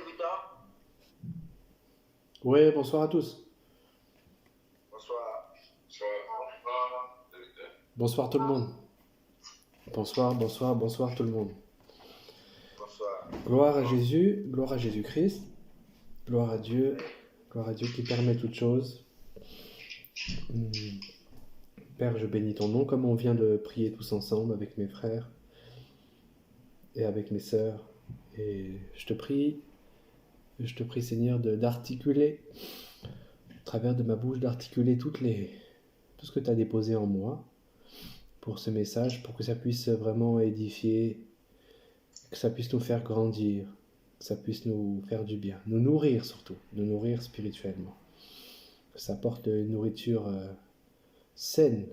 Victor. Oui, bonsoir à tous. Bonsoir. Bonsoir. Bonsoir tout le monde. Bonsoir, bonsoir, bonsoir tout le monde. Bonsoir. Gloire à Jésus-Christ, gloire à Dieu qui permet toutes choses. Père, je bénis ton nom comme on vient de prier tous ensemble avec mes frères et avec mes sœurs. Et je te prie Seigneur d'articuler, à travers de ma bouche, d'articuler tout ce que tu as déposé en moi pour ce message, pour que ça puisse vraiment édifier, que ça puisse nous faire grandir, que ça puisse nous faire du bien, nous nourrir surtout, nous nourrir spirituellement. Que ça apporte une nourriture saine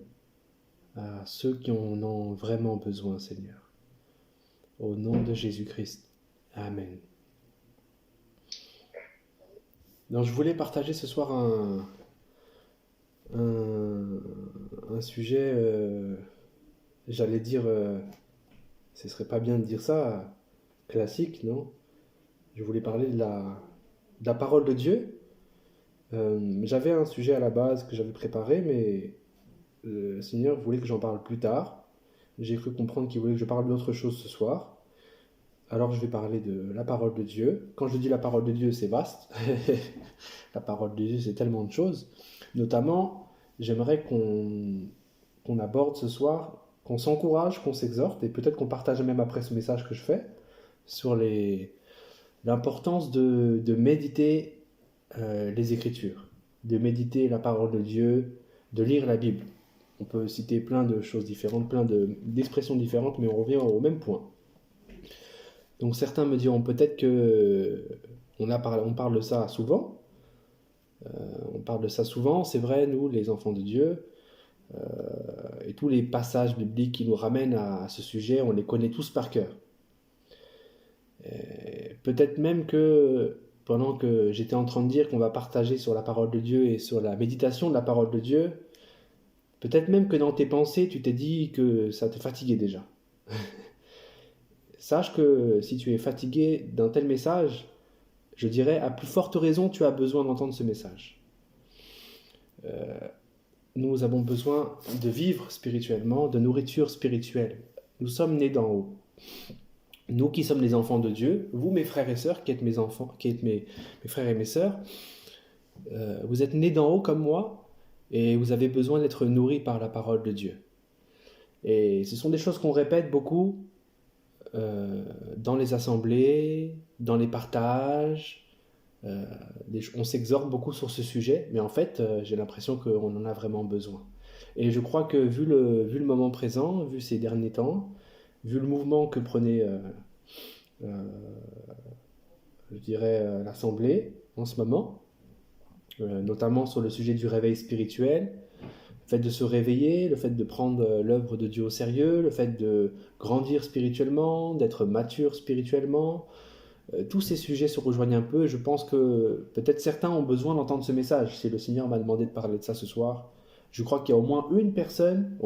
à ceux qui en ont vraiment besoin, Seigneur. Au nom de Jésus-Christ. Amen. Donc, je voulais partager ce soir un sujet, j'allais dire, ce serait pas bien de dire ça, classique, non? Je voulais parler de la parole de Dieu. J'avais un sujet à la base que j'avais préparé, mais le Seigneur voulait que j'en parle plus tard. J'ai cru comprendre qu'il voulait que je parle d'autre chose ce soir. Alors je vais parler de la parole de Dieu. Quand je dis la parole de Dieu, c'est vaste. La parole de Dieu, c'est tellement de choses. Notamment, j'aimerais qu'on aborde ce soir, qu'on s'encourage, qu'on s'exhorte, et peut-être qu'on partage même après ce message que je fais, sur l'importance de méditer les Écritures, de méditer la parole de Dieu, de lire la Bible. On peut citer plein de choses différentes, plein d'expressions différentes, mais on revient au même point. Donc certains me diront peut-être que on parle de ça souvent. On parle de ça souvent, c'est vrai, nous, les enfants de Dieu, et tous les passages bibliques qui nous ramènent à ce sujet, on les connaît tous par cœur. Peut-être même que pendant que j'étais en train de dire qu'on va partager sur la parole de Dieu et sur la méditation de la parole de Dieu, peut-être même que dans tes pensées, tu t'es dit que ça te fatiguait déjà. Sache que si tu es fatigué d'un tel message, je dirais à plus forte raison tu as besoin d'entendre ce message. Nous avons besoin de vivre spirituellement, de nourriture spirituelle. Nous sommes nés d'en haut. Nous qui sommes les enfants de Dieu, vous mes frères et sœurs, qui êtes mes enfants, qui êtes mes frères et mes sœurs, vous êtes nés d'en haut comme moi, et vous avez besoin d'être nourris par la parole de Dieu. Et ce sont des choses qu'on répète beaucoup dans les assemblées, dans les partages. On s'exhorte beaucoup sur ce sujet, mais en fait, j'ai l'impression qu'on en a vraiment besoin. Et je crois que vu le moment présent, vu ces derniers temps, vu le mouvement que prenait, je dirais, l'Assemblée en ce moment, notamment sur le sujet du réveil spirituel, le fait de se réveiller, le fait de prendre l'œuvre de Dieu au sérieux, le fait de grandir spirituellement, d'être mature spirituellement, tous ces sujets se rejoignent un peu et je pense que peut-être certains ont besoin d'entendre ce message. Si le Seigneur m'a demandé de parler de ça ce soir, je crois qu'il y a au moins une personne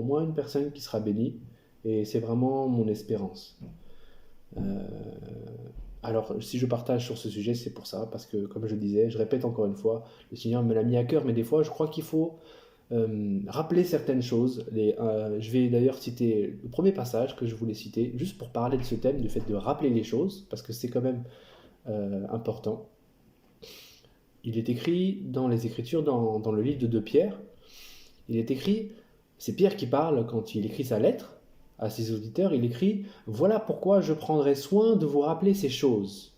qui sera bénie et c'est vraiment mon espérance. Alors, si je partage sur ce sujet, c'est pour ça, parce que, comme je disais, je répète encore une fois, le Seigneur me l'a mis à cœur, mais des fois, je crois qu'il faut rappeler certaines choses. Je vais d'ailleurs citer le premier passage que je voulais citer, juste pour parler de ce thème, du fait de rappeler les choses, parce que c'est quand même important. Il est écrit dans les Écritures, dans le livre de 2 Pierre, il est écrit, c'est Pierre qui parle quand il écrit sa lettre à ses auditeurs, il écrit « Voilà pourquoi je prendrai soin de vous rappeler ces choses,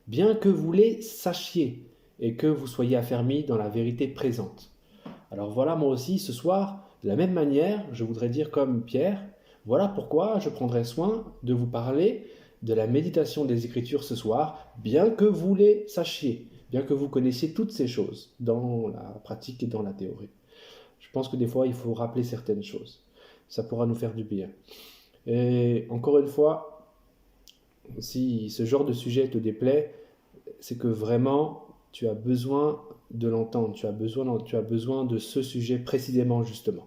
bien que vous les sachiez et que vous soyez affermis dans la vérité présente. » Alors voilà, moi aussi, ce soir, de la même manière, je voudrais dire comme Pierre, voilà pourquoi je prendrai soin de vous parler de la méditation des Écritures ce soir, bien que vous les sachiez, bien que vous connaissiez toutes ces choses dans la pratique et dans la théorie. Je pense que des fois, il faut rappeler certaines choses. Ça pourra nous faire du bien. Et encore une fois, si ce genre de sujet te déplaît, c'est que vraiment, tu as besoin de l'entendre, tu as besoin de ce sujet précisément, justement.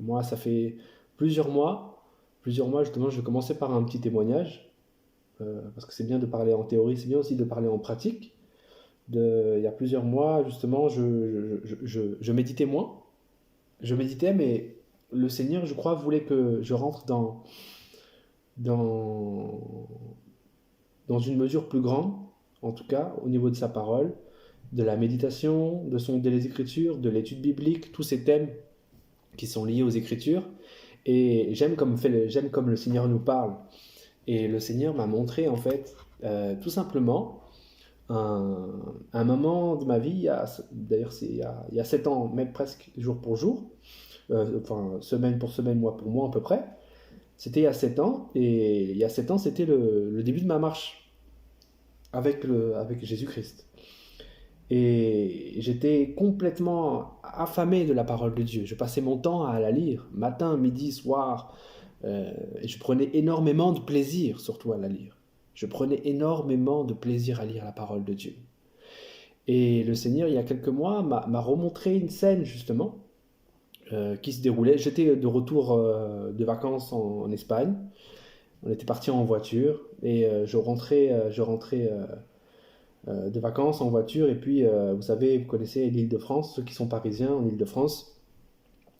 Moi, ça fait plusieurs mois, justement, je vais commencer par un petit témoignage. parce que c'est bien de parler en théorie, c'est bien aussi de parler en pratique. Il y a plusieurs mois, justement, je méditais moins. Je méditais, mais le Seigneur, je crois, voulait que je rentre dans, dans une mesure plus grande, en tout cas, au niveau de sa parole, de la méditation, de sonder les Écritures, de l'étude biblique, tous ces thèmes qui sont liés aux Écritures. Et j'aime comme le Seigneur nous parle. Et le Seigneur m'a montré, en fait, tout simplement, un moment de ma vie, d'ailleurs il y a 7 ans, même presque jour pour jour, enfin semaine pour semaine, mois pour mois à peu près. C'était il y a 7 ans, et il y a 7 ans, c'était le début de ma marche avec Jésus-Christ. Et j'étais complètement affamé de la parole de Dieu. Je passais mon temps à la lire, matin, midi, soir, et je prenais énormément de plaisir, surtout à la lire. Je prenais énormément de plaisir à lire la parole de Dieu. Et le Seigneur, il y a quelques mois, m'a remontré une scène, justement, qui se déroulait. J'étais de retour de vacances en Espagne. On était partis en voiture, et je rentrais de vacances en voiture. Et puis, vous savez, vous connaissez l'Île-de-France, ceux qui sont parisiens en Île-de-France.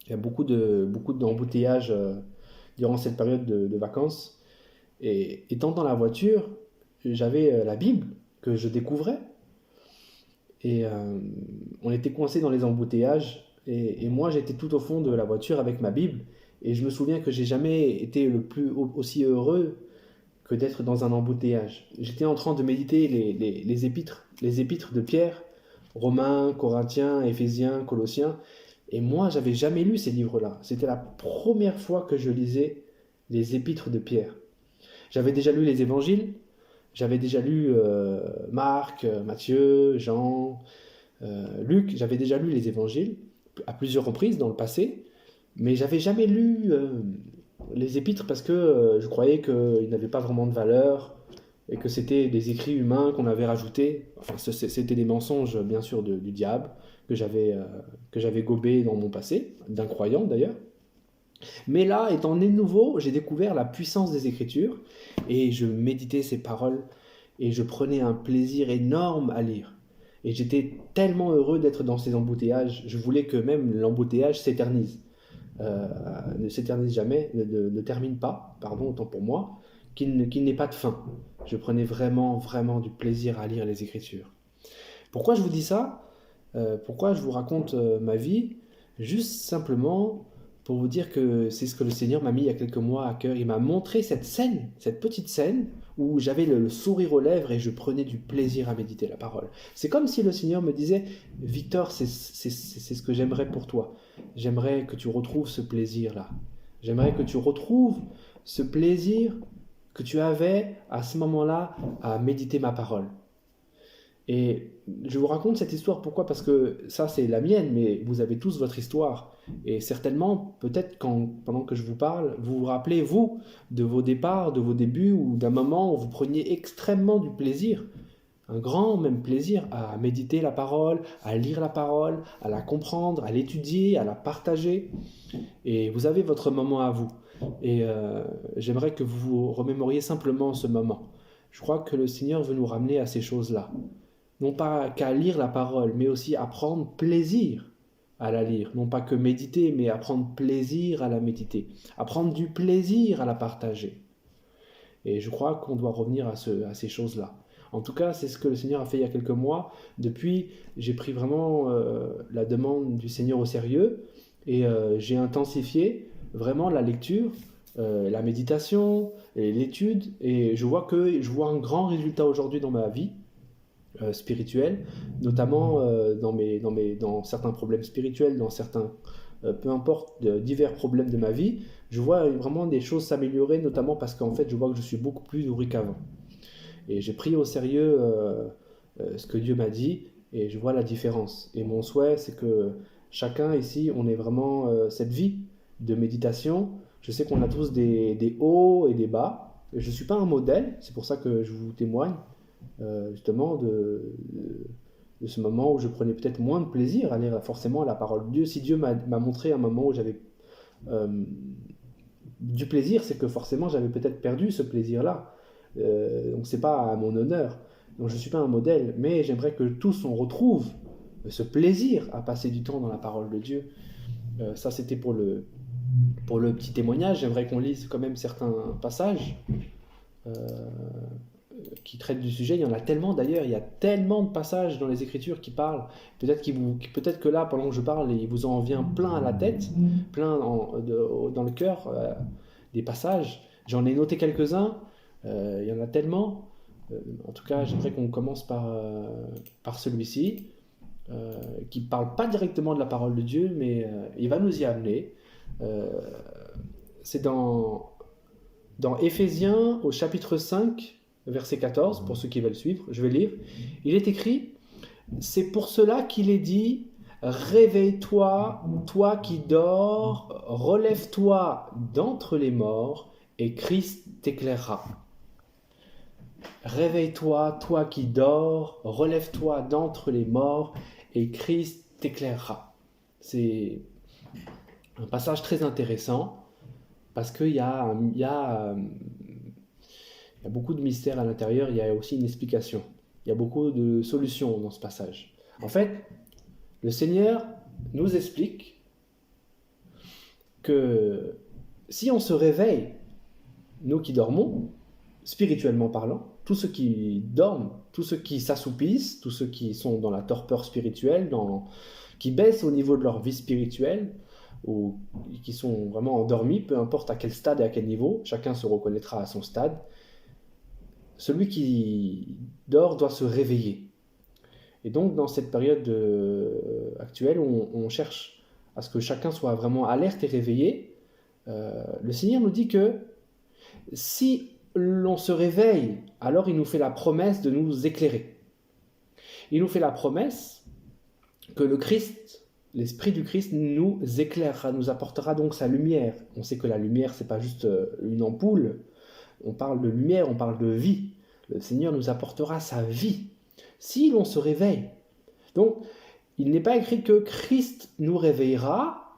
Il y a beaucoup d'embouteillages durant cette période de vacances. Et étant dans la voiture, j'avais la Bible que je découvrais. Et on était coincés dans les embouteillages. Et moi, j'étais tout au fond de la voiture avec ma Bible. Et je me souviens que j'ai jamais été aussi heureux que d'être dans un embouteillage. J'étais en train de méditer les épîtres de Pierre, Romains, Corinthiens, Éphésiens, Colossiens. Et moi, j'avais jamais lu ces livres-là. C'était la première fois que je lisais les épîtres de Pierre. J'avais déjà lu les évangiles, j'avais déjà lu Marc, Matthieu, Jean, Luc, j'avais déjà lu les évangiles à plusieurs reprises dans le passé, mais j'avais jamais lu les épîtres parce que je croyais qu'ils n'avaient pas vraiment de valeur et que c'était des écrits humains qu'on avait rajoutés. Enfin, c'était des mensonges, bien sûr, du diable que j'avais gobé dans mon passé, d'incroyant d'ailleurs. Mais là, étant né de nouveau, j'ai découvert la puissance des Écritures et je méditais ces paroles et je prenais un plaisir énorme à lire. Et j'étais tellement heureux d'être dans ces embouteillages. Je voulais que même l'embouteillage s'éternise. Ne s'éternise jamais, ne termine pas, pardon, autant pour moi, qu'il n'ait pas de fin. Je prenais vraiment, vraiment du plaisir à lire les Écritures. Pourquoi je vous dis ça? Pourquoi je vous raconte ma vie? Juste simplement pour vous dire que c'est ce que le Seigneur m'a mis il y a quelques mois à cœur. Il m'a montré cette scène, cette petite scène, où j'avais le sourire aux lèvres et je prenais du plaisir à méditer la parole. C'est comme si le Seigneur me disait, Victor, c'est ce que j'aimerais pour toi. J'aimerais que tu retrouves ce plaisir-là. J'aimerais que tu retrouves ce plaisir que tu avais à ce moment-là à méditer ma parole. Et je vous raconte cette histoire, pourquoi? Parce que ça, c'est la mienne, mais vous avez tous votre histoire. Et certainement, peut-être pendant que je vous parle, vous vous rappelez, vous, de vos départs, de vos débuts, ou d'un moment où vous preniez extrêmement du plaisir, un grand même plaisir à méditer la parole, à lire la parole, à la comprendre, à l'étudier, à la partager. Et vous avez votre moment à vous. Et j'aimerais que vous vous remémoriez simplement ce moment. Je crois que le Seigneur veut nous ramener à ces choses-là. Non pas qu'à lire la parole, mais aussi à prendre plaisir à la lire. Non pas que méditer, mais à prendre plaisir à la méditer. À prendre du plaisir à la partager. Et je crois qu'on doit revenir à ces choses-là. En tout cas, c'est ce que le Seigneur a fait il y a quelques mois. Depuis, j'ai pris vraiment la demande du Seigneur au sérieux et j'ai intensifié vraiment la lecture, la méditation et l'étude. Et je vois un grand résultat aujourd'hui dans ma vie spirituelle, notamment dans certains problèmes spirituels, dans certains, peu importe, divers problèmes de ma vie. Je vois vraiment des choses s'améliorer, notamment parce qu'en fait, je vois que je suis beaucoup plus nourri qu'avant. Et j'ai pris au sérieux ce que Dieu m'a dit, et je vois la différence. Et mon souhait, c'est que chacun ici, on ait vraiment cette vie de méditation. Je sais qu'on a tous des hauts et des bas. Je ne suis pas un modèle, c'est pour ça que je vous témoigne justement de ce moment où je prenais peut-être moins de plaisir à lire forcément la parole de Dieu. Si Dieu m'a montré un moment où j'avais du plaisir, c'est que forcément j'avais peut-être perdu ce plaisir-là. Donc c'est pas à mon honneur. Donc je ne suis pas un modèle, mais j'aimerais que tous on retrouve ce plaisir à passer du temps dans la parole de Dieu. Ça c'était pour le petit témoignage. J'aimerais qu'on lise quand même certains passages euh, qui traitent du sujet. Il y en a tellement d'ailleurs, il y a tellement de passages dans les Écritures qui parlent. Peut-être que là, pendant que je parle, il vous en vient plein à la tête, plein dans le cœur, des passages. J'en ai noté quelques-uns, il y en a tellement. En tout cas, j'aimerais qu'on commence par celui-ci, qui ne parle pas directement de la parole de Dieu, mais il va nous y amener. C'est dans Éphésiens au chapitre 5, verset 14, pour ceux qui veulent suivre, je vais lire. Il est écrit, « C'est pour cela qu'il est dit, réveille-toi, toi qui dors, relève-toi d'entre les morts, et Christ t'éclairera. » Réveille-toi, toi qui dors, relève-toi d'entre les morts, et Christ t'éclairera. C'est un passage très intéressant, parce qu'il y a beaucoup de mystères à l'intérieur, il y a aussi une explication. Il y a beaucoup de solutions dans ce passage. En fait, le Seigneur nous explique que si on se réveille, nous qui dormons, spirituellement parlant, tous ceux qui dorment, tous ceux qui s'assoupissent, tous ceux qui sont dans la torpeur spirituelle, qui baissent au niveau de leur vie spirituelle, ou qui sont vraiment endormis, peu importe à quel stade et à quel niveau, chacun se reconnaîtra à son stade. Celui qui dort doit se réveiller. Et donc, dans cette période actuelle, où on cherche à ce que chacun soit vraiment alerte et réveillé, le Seigneur nous dit que si l'on se réveille, alors il nous fait la promesse de nous éclairer. Il nous fait la promesse que le Christ, l'Esprit du Christ nous éclairera, nous apportera donc sa lumière. On sait que la lumière, c'est pas juste une ampoule. On parle de lumière, on parle de vie. Le Seigneur nous apportera sa vie si l'on se réveille. Donc, il n'est pas écrit que Christ nous réveillera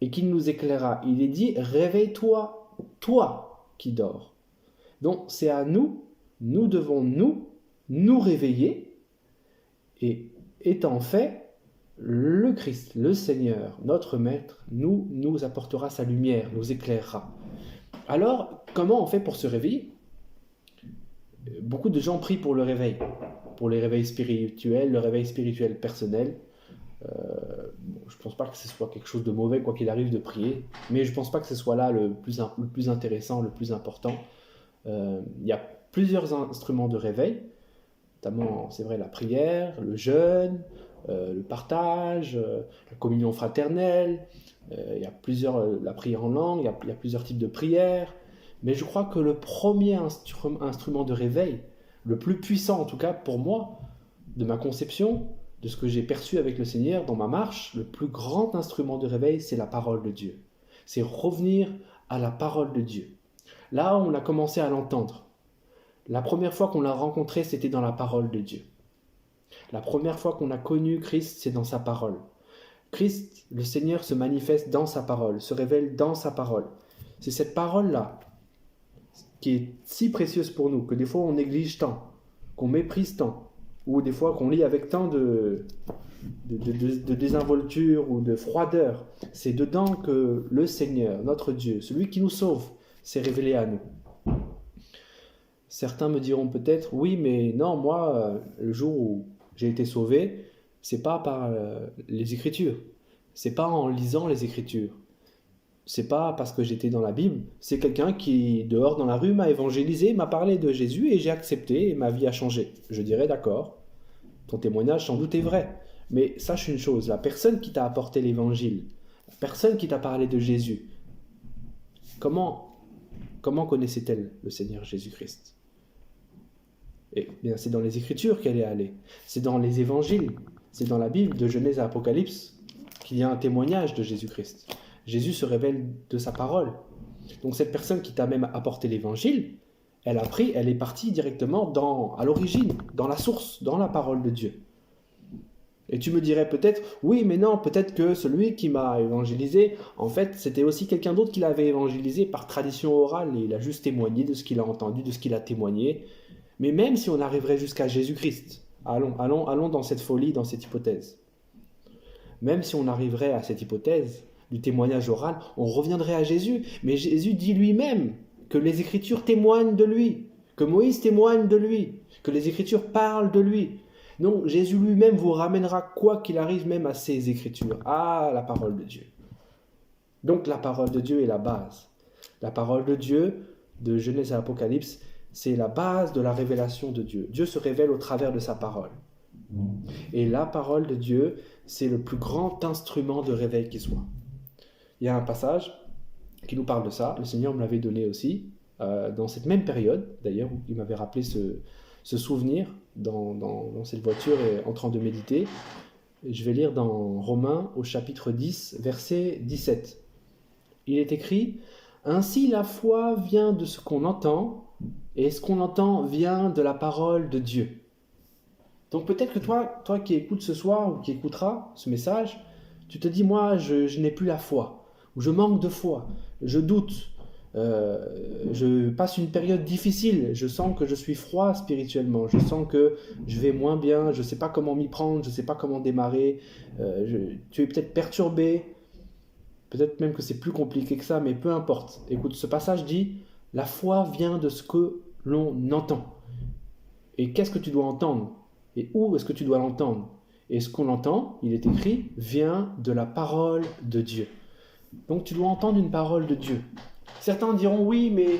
et qu'il nous éclairera. Il est dit, réveille-toi, toi qui dors. Donc, c'est à nous devons nous réveiller, et étant fait, le Christ, le Seigneur, notre Maître, nous apportera sa lumière, nous éclairera. Alors, comment on fait pour se réveiller ? Beaucoup de gens prient pour le réveil, pour les réveils spirituels, le réveil spirituel personnel. Je ne pense pas que ce soit quelque chose de mauvais, quoi qu'il arrive, de prier, mais je ne pense pas que ce soit là le plus intéressant, le plus important. Il y a plusieurs instruments de réveil, notamment, c'est vrai, la prière, le jeûne, le partage, la communion fraternelle, il y a la prière en langue, il y a plusieurs types de prières. Mais je crois que le premier instrument de réveil, le plus puissant en tout cas pour moi, de ma conception, de ce que j'ai perçu avec le Seigneur dans ma marche, le plus grand instrument de réveil, c'est la parole de Dieu. C'est revenir à la parole de Dieu. Là, on a commencé à l'entendre. La première fois qu'on l'a rencontré, c'était dans la parole de Dieu. La première fois qu'on a connu Christ, c'est dans sa parole. Christ, le Seigneur, se manifeste dans sa parole, se révèle dans sa parole. C'est cette parole-là qui est si précieuse pour nous, que des fois on néglige tant, qu'on méprise tant, ou des fois qu'on lit avec tant de désinvolture ou de froideur. C'est dedans que le Seigneur, notre Dieu, celui qui nous sauve, s'est révélé à nous. Certains me diront peut-être, oui, mais non, moi, le jour où j'ai été sauvé, c'est pas par les Écritures, c'est pas en lisant les Écritures. C'est pas parce que j'étais dans la Bible, c'est quelqu'un qui, dehors dans la rue, m'a évangélisé, m'a parlé de Jésus et j'ai accepté et ma vie a changé. Je dirais d'accord, ton témoignage sans doute est vrai. Mais sache une chose, la personne qui t'a apporté l'évangile, la personne qui t'a parlé de Jésus, comment connaissait-elle le Seigneur Jésus-Christ ? Eh bien, c'est dans les Écritures qu'elle est allée. C'est dans les évangiles, c'est dans la Bible, de Genèse à Apocalypse, qu'il y a un témoignage de Jésus-Christ. Jésus se révèle de sa parole. Donc cette personne qui t'a même apporté l'évangile, elle est partie directement à l'origine, dans la source, dans la parole de Dieu. Et tu me dirais peut-être, oui, mais non, peut-être que celui qui m'a évangélisé, en fait, c'était aussi quelqu'un d'autre qui l'avait évangélisé par tradition orale, et il a juste témoigné de ce qu'il a entendu, de ce qu'il a témoigné. Mais même si on arriverait jusqu'à Jésus-Christ, allons dans cette folie, dans cette hypothèse. Même si on arriverait à cette hypothèse du témoignage oral, on reviendrait à Jésus. Mais Jésus dit lui-même que les Écritures témoignent de lui, que Moïse témoigne de lui, que les Écritures parlent de lui. Donc Jésus lui-même vous ramènera, quoi qu'il arrive, même à ces Écritures, à la parole de Dieu. Donc la parole de Dieu est la base. La parole de Dieu, de Genèse à Apocalypse, c'est la base de la révélation de Dieu. Dieu se révèle au travers de sa parole. Et la parole de Dieu, c'est le plus grand instrument de réveil qui soit. Il y a un passage qui nous parle de ça. Le Seigneur me l'avait donné aussi, dans cette même période. D'ailleurs, il m'avait rappelé ce souvenir dans cette voiture et en train de méditer. Je vais lire dans Romains au chapitre 10, verset 17. Il est écrit « Ainsi la foi vient de ce qu'on entend, et ce qu'on entend vient de la parole de Dieu. » Donc peut-être que toi qui écoutes ce soir ou qui écouteras ce message, tu te dis, moi, je n'ai plus la foi, ou je manque de foi, je doute, je passe une période difficile, je sens que je suis froid spirituellement, je sens que je vais moins bien, je ne sais pas comment m'y prendre, je ne sais pas comment démarrer, tu es peut-être perturbé, peut-être même que c'est plus compliqué que ça, mais peu importe. Écoute, ce passage dit, la foi vient de ce que l'on entend. Et qu'est-ce que tu dois entendre ? Et où est-ce que tu dois l'entendre ? Et ce qu'on entend, il est écrit, vient de la parole de Dieu. Donc tu dois entendre une parole de Dieu. Certains diront, oui, mais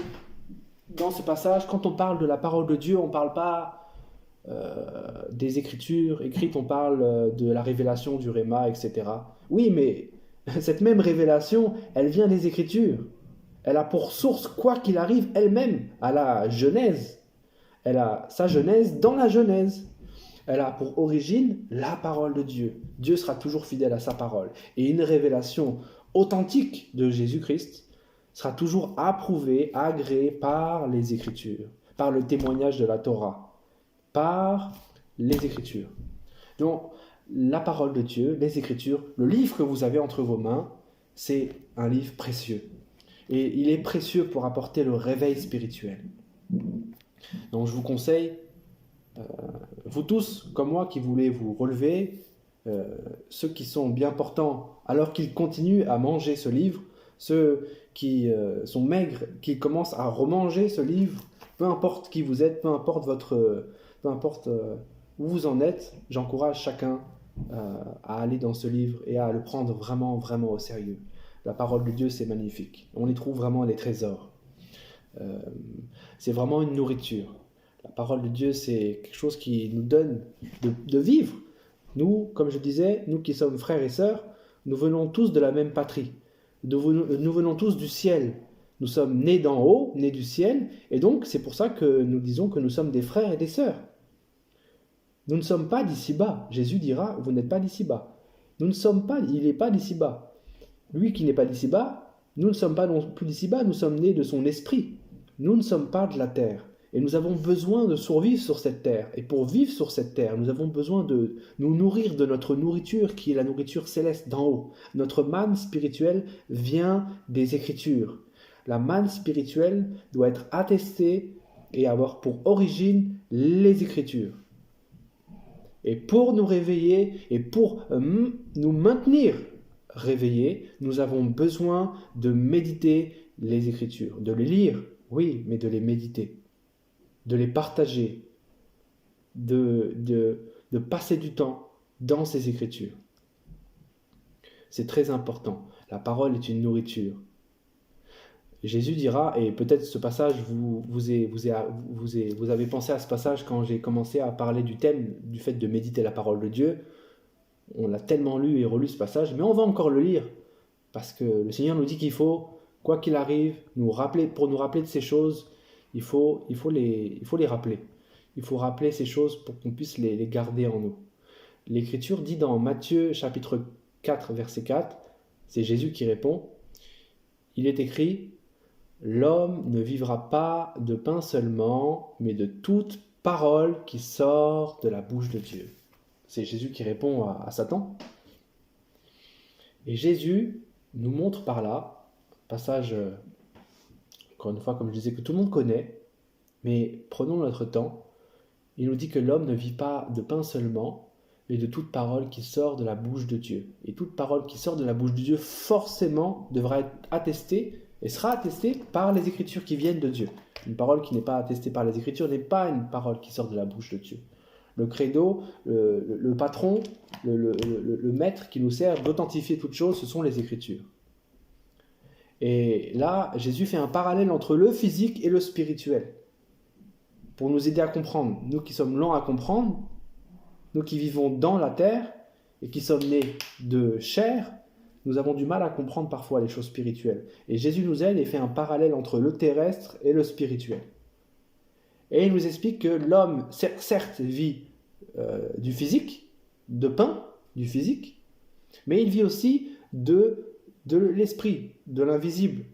dans ce passage, quand on parle de la parole de Dieu, on ne parle pas des Écritures écrites, on parle de la révélation du Réma, etc. Oui, mais cette même révélation, elle vient des Écritures. Elle a pour source, quoi qu'il arrive, elle-même, à la Genèse. Elle a sa Genèse dans la Genèse. Elle a pour origine la parole de Dieu. Dieu sera toujours fidèle à sa parole. Et une révélation authentique de Jésus-Christ sera toujours approuvée, agréée par les Écritures, par le témoignage de la Torah, par les Écritures. Donc, la parole de Dieu, les Écritures, le livre que vous avez entre vos mains, c'est un livre précieux. Et il est précieux pour apporter le réveil spirituel. Donc, je vous conseille, vous tous, comme moi, qui voulez vous relever, ceux qui sont bien portants, alors qu'ils continuent à manger ce livre, ceux qui sont maigres, qui commencent à remanger ce livre, peu importe qui vous êtes, peu importe où vous en êtes, j'encourage chacun à aller dans ce livre et à le prendre vraiment, vraiment au sérieux. La parole de Dieu, c'est magnifique. On y trouve vraiment des trésors. C'est vraiment une nourriture. La parole de Dieu, c'est quelque chose qui nous donne de vivre. Nous, comme je disais, nous qui sommes frères et sœurs, nous venons tous de la même patrie. Nous venons tous du ciel. Nous sommes nés d'en haut, nés du ciel, et donc c'est pour ça que nous disons que nous sommes des frères et des sœurs. Nous ne sommes pas d'ici-bas. Jésus dira, vous n'êtes pas d'ici-bas. Nous ne sommes pas, il n'est pas d'ici-bas. Lui qui n'est pas d'ici-bas, nous ne sommes pas non plus d'ici-bas, nous sommes nés de son esprit. Nous ne sommes pas de la terre. Et nous avons besoin de survivre sur cette terre. Et pour vivre sur cette terre, nous avons besoin de nous nourrir de notre nourriture, qui est la nourriture céleste d'en haut. Notre manne spirituelle vient des Écritures. La manne spirituelle doit être attestée et avoir pour origine les Écritures. Et pour nous réveiller et pour nous maintenir réveillés, nous avons besoin de méditer les Écritures, de les lire, oui, mais de les méditer, de les partager, de passer du temps dans ces Écritures. C'est très important. La parole est une nourriture. Jésus dira, et peut-être ce passage, vous avez pensé à ce passage quand j'ai commencé à parler du thème, du fait de méditer la parole de Dieu. On l'a tellement lu et relu ce passage, mais on va encore le lire, parce que le Seigneur nous dit qu'il faut, quoi qu'il arrive, pour nous rappeler de ces choses, il faut les rappeler. Il faut rappeler ces choses pour qu'on puisse les garder en nous. L'Écriture dit dans Matthieu chapitre 4, verset 4, c'est Jésus qui répond, il est écrit, « L'homme ne vivra pas de pain seulement, mais de toute parole qui sort de la bouche de Dieu. » C'est Jésus qui répond à Satan. Et Jésus nous montre par là, passage, encore une fois, comme je disais, que tout le monde connaît, mais prenons notre temps. Il nous dit que l'homme ne vit pas de pain seulement, mais de toute parole qui sort de la bouche de Dieu. Et toute parole qui sort de la bouche de Dieu, forcément, devra être attestée et sera attestée par les Écritures qui viennent de Dieu. Une parole qui n'est pas attestée par les Écritures n'est pas une parole qui sort de la bouche de Dieu. Le credo, le patron, le maître qui nous sert d'authentifier toute chose, ce sont les Écritures. Et là, Jésus fait un parallèle entre le physique et le spirituel. Pour nous aider à comprendre, nous qui sommes lents à comprendre, nous qui vivons dans la terre et qui sommes nés de chair, nous avons du mal à comprendre parfois les choses spirituelles. Et Jésus nous aide et fait un parallèle entre le terrestre et le spirituel. Et il nous explique que l'homme, certes, vit du physique, de pain, du physique, mais il vit aussi de l'esprit, de l'invisible.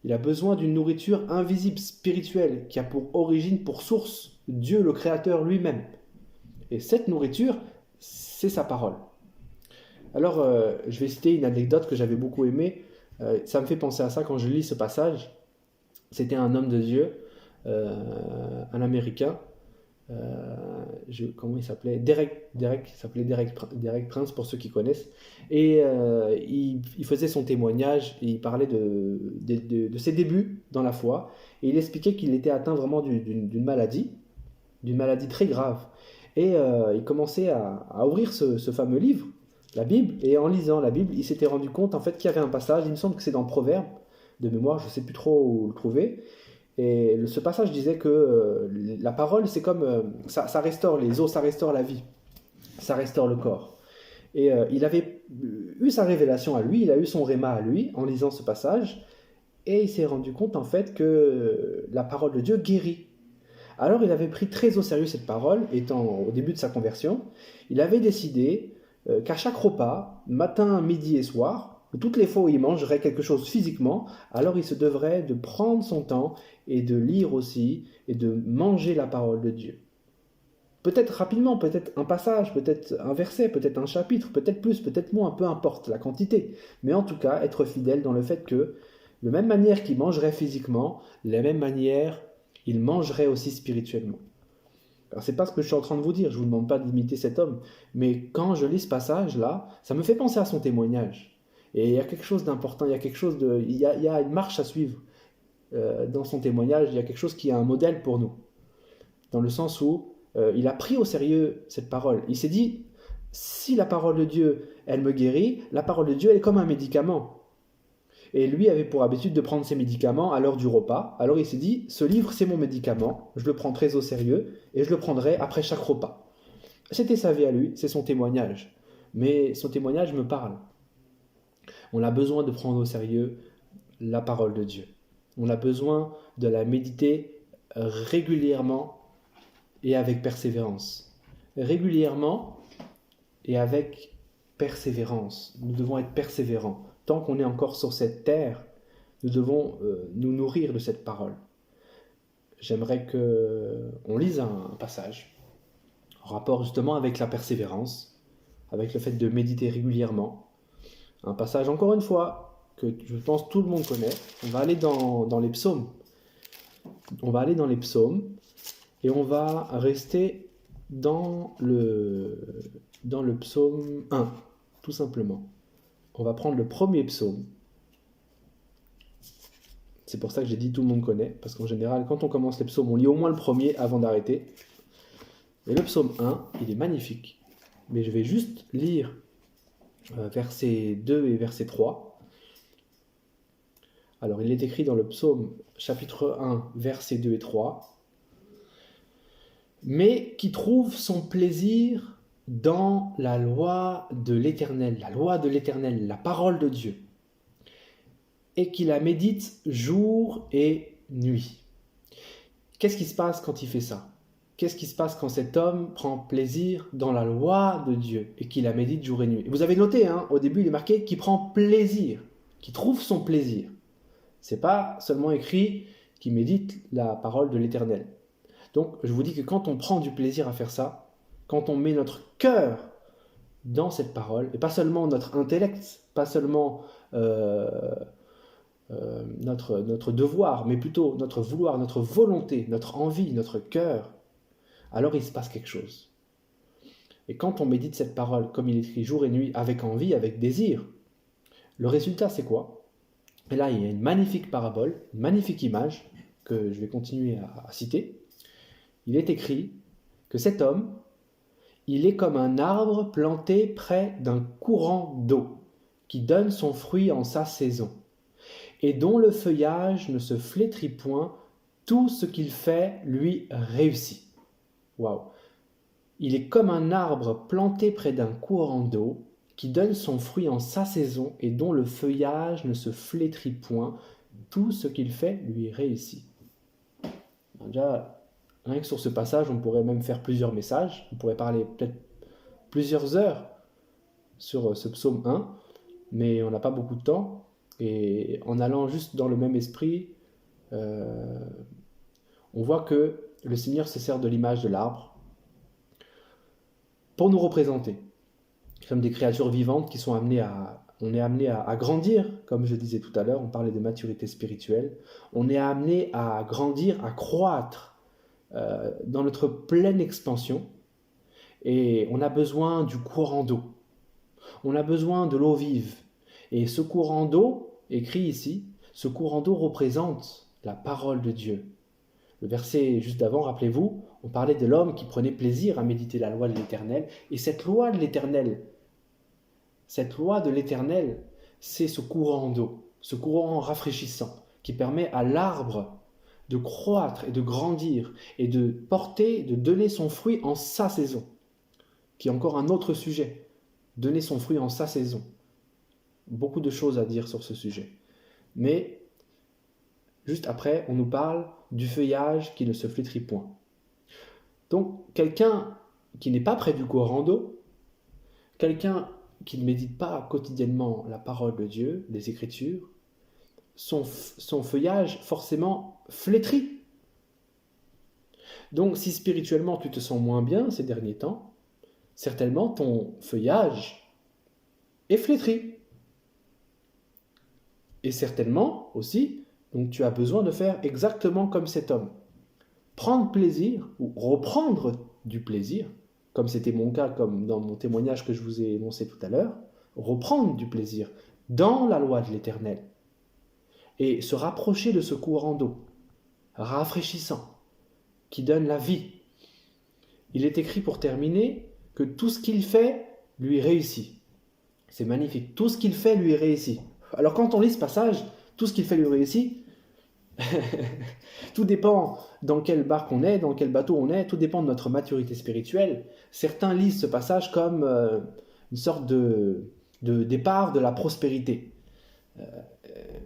Il a besoin d'une nourriture invisible, spirituelle, qui a pour origine, pour source, Dieu le Créateur lui-même. Et cette nourriture, c'est sa parole. Alors, je vais citer une anecdote que j'avais beaucoup aimée. Ça me fait penser à ça quand je lis ce passage. C'était un homme de Dieu, un Américain. Comment il s'appelait? Derek Prince, pour ceux qui connaissent. Et il faisait son témoignage, et il parlait de ses débuts dans la foi. Et il expliquait qu'il était atteint vraiment d'une maladie très grave. Et il commençait à ouvrir ce fameux livre, la Bible, et en lisant la Bible, il s'était rendu compte en fait qu'il y avait un passage, il me semble que c'est dans Proverbes, de mémoire, je ne sais plus trop où le trouver, et ce passage disait que la parole, c'est comme, ça restaure les os, ça restaure la vie, ça restaure le corps. Et il avait eu sa révélation à lui, il a eu son réma à lui, en lisant ce passage, et il s'est rendu compte en fait que la parole de Dieu guérit. Alors il avait pris très au sérieux cette parole, étant au début de sa conversion. Il avait décidé qu'à chaque repas, matin, midi et soir, toutes les fois où il mangerait quelque chose physiquement, alors il se devrait de prendre son temps et de lire aussi, et de manger la parole de Dieu. Peut-être rapidement, peut-être un passage, peut-être un verset, peut-être un chapitre, peut-être plus, peut-être moins, peu importe la quantité. Mais en tout cas, être fidèle dans le fait que, de la même manière qu'il mangerait physiquement, de la même manière, il mangerait aussi spirituellement. Alors c'est pas ce que je suis en train de vous dire, je vous demande pas d'imiter cet homme, mais quand je lis ce passage-là, ça me fait penser à son témoignage. Et il y a quelque chose d'important, il y a une marche à suivre dans son témoignage, il y a quelque chose qui est un modèle pour nous. Dans le sens où il a pris au sérieux cette parole. Il s'est dit, si la parole de Dieu, elle me guérit, la parole de Dieu, elle est comme un médicament. Et lui avait pour habitude de prendre ses médicaments à l'heure du repas. Alors il s'est dit, ce livre c'est mon médicament, je le prends très au sérieux et je le prendrai après chaque repas. C'était sa vie à lui, c'est son témoignage. Mais son témoignage me parle. On a besoin de prendre au sérieux la parole de Dieu. On a besoin de la méditer régulièrement et avec persévérance. Régulièrement et avec persévérance. Nous devons être persévérants. Tant qu'on est encore sur cette terre, nous devons nous nourrir de cette parole. J'aimerais qu'on lise un passage en rapport justement avec la persévérance, avec le fait de méditer régulièrement. Un passage, encore une fois, que je pense tout le monde connaît. On va aller dans les psaumes. On va aller dans les psaumes et on va rester dans le psaume 1, tout simplement. On va prendre le premier psaume. C'est pour ça que j'ai dit tout le monde connaît, parce qu'en général, quand on commence les psaumes, on lit au moins le premier avant d'arrêter. Et le psaume 1, il est magnifique. Mais je vais juste lire versets 2 et verset 3. Alors, il est écrit dans le psaume chapitre 1, versets 2 et 3. Mais qui trouve son plaisir dans la loi de l'Éternel, la parole de Dieu, et qui la médite jour et nuit. Qu'est-ce qui se passe quand il fait ça? Qu'est-ce qui se passe quand cet homme prend plaisir dans la loi de Dieu et qui la médite jour et nuit? Et vous avez noté, au début il est marqué qu'il prend plaisir, qu'il trouve son plaisir. C'est pas seulement écrit qu'il médite la parole de l'Éternel. Donc je vous dis que quand on prend du plaisir à faire ça, quand on met notre cœur dans cette parole, et pas seulement notre intellect, pas seulement notre devoir, mais plutôt notre vouloir, notre volonté, notre envie, notre cœur, alors il se passe quelque chose. Et quand on médite cette parole, comme il est écrit jour et nuit, avec envie, avec désir, le résultat c'est quoi? Et là, il y a une magnifique parabole, une magnifique image, que je vais continuer à citer. Il est écrit que cet homme, il est comme un arbre planté près d'un courant d'eau, qui donne son fruit en sa saison, et dont le feuillage ne se flétrit point, tout ce qu'il fait lui réussit. Waouh! Il est comme un arbre planté près d'un courant d'eau, qui donne son fruit en sa saison, et dont le feuillage ne se flétrit point, tout ce qu'il fait lui réussit. Déjà, rien que sur ce passage, on pourrait même faire plusieurs messages, on pourrait parler peut-être plusieurs heures sur ce psaume 1, mais on n'a pas beaucoup de temps, et en allant juste dans le même esprit, on voit que le Seigneur se sert de l'image de l'arbre pour nous représenter comme des créatures vivantes qui sont amenées on est amené à grandir, comme je disais tout à l'heure, on parlait de maturité spirituelle, on est amené à grandir, à croître dans notre pleine expansion, et on a besoin du courant d'eau, on a besoin de l'eau vive, et ce courant d'eau, écrit ici, ce courant d'eau représente la parole de Dieu. Le verset juste avant, rappelez-vous, on parlait de l'homme qui prenait plaisir à méditer la loi de l'Éternel, et cette loi de l'Éternel, c'est ce courant d'eau, ce courant rafraîchissant qui permet à l'arbre de croître et de grandir et de porter, de donner son fruit en sa saison, qui est encore un autre sujet, donner son fruit en sa saison. Beaucoup de choses à dire sur ce sujet. Mais juste après, on nous parle du feuillage qui ne se flétrit point. Donc, quelqu'un qui n'est pas près du courant d'eau, quelqu'un qui ne médite pas quotidiennement la parole de Dieu, les Écritures, son feuillage forcément flétrit. Donc, si spirituellement tu te sens moins bien ces derniers temps, certainement ton feuillage est flétri. Et certainement aussi, donc tu as besoin de faire exactement comme cet homme. Prendre plaisir, ou reprendre du plaisir, comme c'était mon cas, comme dans mon témoignage que je vous ai énoncé tout à l'heure, reprendre du plaisir dans la loi de l'Éternel et se rapprocher de ce courant d'eau rafraîchissant qui donne la vie. Il est écrit pour terminer que tout ce qu'il fait lui réussit. C'est magnifique, tout ce qu'il fait lui réussit. Alors quand on lit ce passage, tout ce qu'il fait lui réussit, tout dépend dans quelle barque on est, dans quel bateau on est, tout dépend de notre maturité spirituelle. Certains lisent ce passage comme une sorte de départ de la prospérité.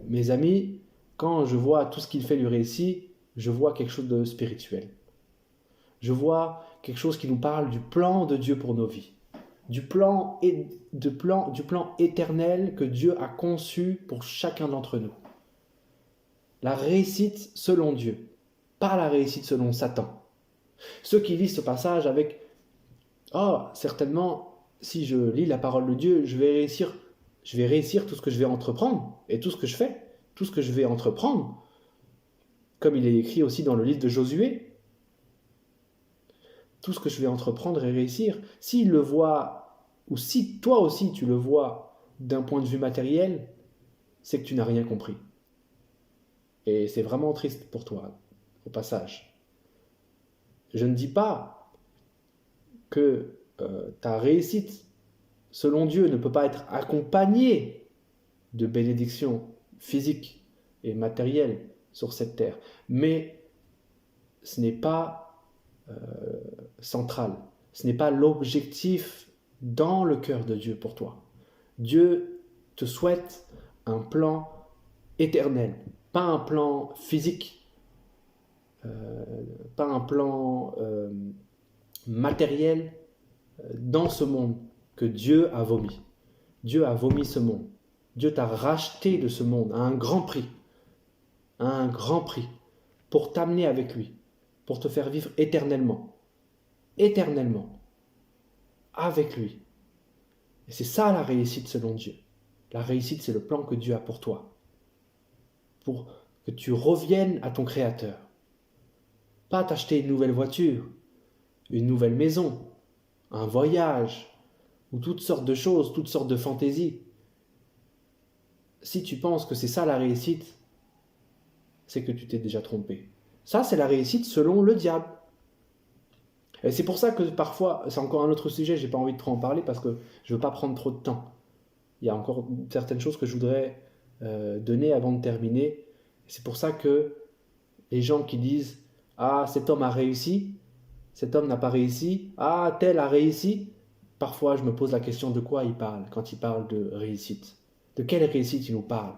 Mes amis, quand je vois tout ce qu'il fait lui réussit, je vois quelque chose de spirituel. Je vois quelque chose qui nous parle du plan de Dieu pour nos vies, du plan éternel que Dieu a conçu pour chacun d'entre nous. La réussite selon Dieu, pas la réussite selon Satan. Ceux qui lisent ce passage avec « Oh, certainement, si je lis la parole de Dieu, je vais réussir tout ce que je vais entreprendre, et tout ce que je fais, tout ce que je vais entreprendre. » Comme il est écrit aussi dans le livre de Josué, tout ce que je vais entreprendre et réussir, s'il le voit, ou si toi aussi tu le vois d'un point de vue matériel, c'est que tu n'as rien compris. Et c'est vraiment triste pour toi, au passage. Je ne dis pas que ta réussite, selon Dieu, ne peut pas être accompagnée de bénédictions physiques et matérielles sur cette terre. Mais ce n'est pas central. Ce n'est pas l'objectif dans le cœur de Dieu pour toi. Dieu te souhaite un plan éternel. Pas un plan physique, pas un plan matériel dans ce monde que Dieu a vomi. Dieu a vomi ce monde. Dieu t'a racheté de ce monde à un grand prix, pour t'amener avec lui, pour te faire vivre éternellement. Éternellement. avec lui. Et c'est ça la réussite selon Dieu. La réussite, c'est le plan que Dieu a pour toi. Pour que tu reviennes à ton Créateur. Pas t'acheter une nouvelle voiture, une nouvelle maison, un voyage, ou toutes sortes de choses, toutes sortes de fantaisies. Si tu penses que c'est ça la réussite, c'est que tu t'es déjà trompé. Ça, c'est la réussite selon le diable. Et c'est pour ça que parfois, c'est encore un autre sujet, j'ai pas envie de trop en parler parce que je veux pas prendre trop de temps. Il y a encore certaines choses que je voudrais donner avant de terminer. C'est pour ça que les gens qui disent « Ah, cet homme a réussi, cet homme n'a pas réussi, ah, tel a réussi », parfois je me pose la question de quoi il parle quand il parle de réussite. De quelle réussite il nous parle?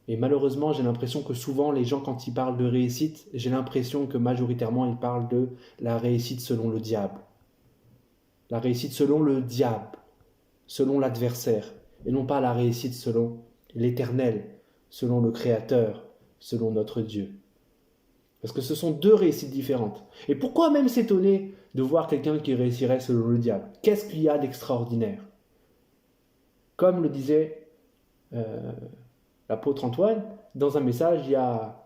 Et malheureusement, j'ai l'impression que souvent, les gens, quand ils parlent de réussite, j'ai l'impression que majoritairement, ils parlent de la réussite selon le diable. La réussite selon le diable, selon l'adversaire, et non pas la réussite selon l'Éternel, selon le Créateur, selon notre Dieu. Parce que ce sont deux réussites différentes. Et pourquoi même s'étonner de voir quelqu'un qui réussirait selon le diable? Qu'est-ce qu'il y a d'extraordinaire? Comme le disait l'apôtre Antoine, dans un message il y a,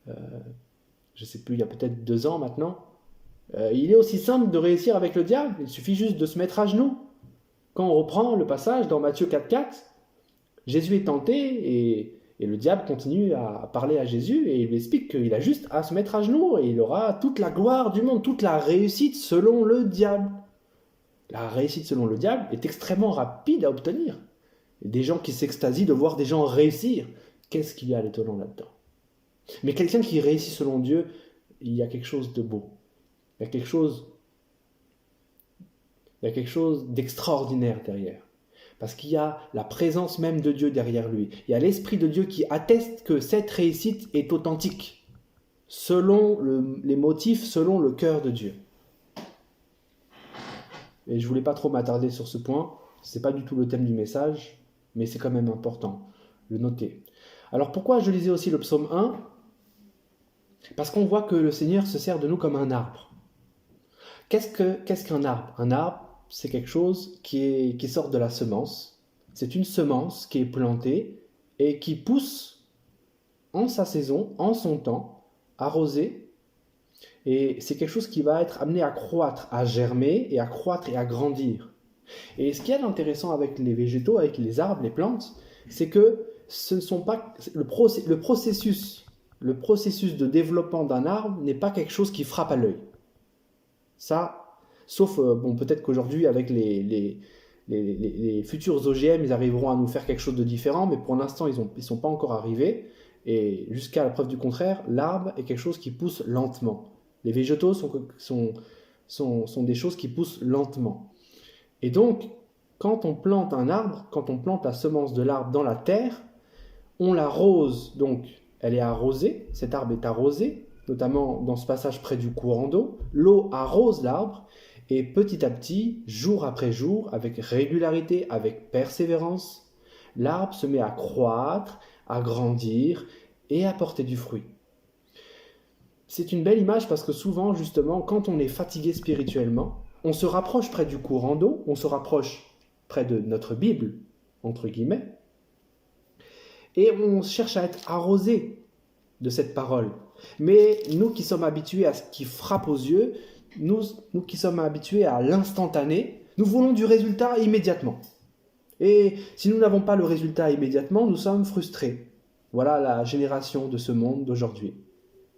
je ne sais plus, il y a peut-être 2 ans maintenant, il est aussi simple de réussir avec le diable, il suffit juste de se mettre à genoux. Quand on reprend le passage dans Matthieu 4,4, Jésus est tenté et le diable continue à parler à Jésus et il lui explique qu'il a juste à se mettre à genoux et il aura toute la gloire du monde, toute la réussite selon le diable. La réussite selon le diable est extrêmement rapide à obtenir. Des gens qui s'extasient de voir des gens réussir. Qu'est-ce qu'il y a d'étonnant là-dedans? Mais quelqu'un qui réussit selon Dieu, il y a quelque chose de beau. Il y a quelque chose d'extraordinaire derrière. Parce qu'il y a la présence même de Dieu derrière lui. Il y a l'Esprit de Dieu qui atteste que cette réussite est authentique, selon les motifs, selon le cœur de Dieu. Et je ne voulais pas trop m'attarder sur ce point, ce n'est pas du tout le thème du message, mais c'est quand même important, le noter. Alors pourquoi je lisais aussi le psaume 1? Parce qu'on voit que le Seigneur se sert de nous comme un arbre. Qu'est-ce qu'un arbre? Un arbre, c'est quelque chose qui sort de la semence. C'est une semence qui est plantée et qui pousse en sa saison, en son temps, arrosée. Et c'est quelque chose qui va être amené à croître, à germer et à croître et à grandir. Et ce qu'il y a d'intéressant avec les végétaux, avec les arbres, les plantes, c'est que ce ne sont pas le processus de développement d'un arbre n'est pas quelque chose qui frappe à l'œil. Ça, sauf, peut-être qu'aujourd'hui, avec les futurs OGM, ils arriveront à nous faire quelque chose de différent, mais pour l'instant, ils ne sont pas encore arrivés. Et jusqu'à la preuve du contraire, l'arbre est quelque chose qui pousse lentement. Les végétaux sont des choses qui poussent lentement. Et donc, quand on plante un arbre, quand on plante la semence de l'arbre dans la terre, on l'arrose, donc elle est arrosée, cet arbre est arrosé, notamment dans ce passage près du courant d'eau. L'eau arrose l'arbre, et petit à petit, jour après jour, avec régularité, avec persévérance, l'arbre se met à croître, à grandir et à porter du fruit. C'est une belle image parce que souvent, justement, quand on est fatigué spirituellement, on se rapproche près du courant d'eau, on se rapproche près de notre Bible, entre guillemets, et on cherche à être arrosé de cette parole. Mais nous qui sommes habitués à ce qui frappe aux yeux, nous qui sommes habitués à l'instantané, nous voulons du résultat immédiatement. Et si nous n'avons pas le résultat immédiatement, nous sommes frustrés. Voilà la génération de ce monde d'aujourd'hui.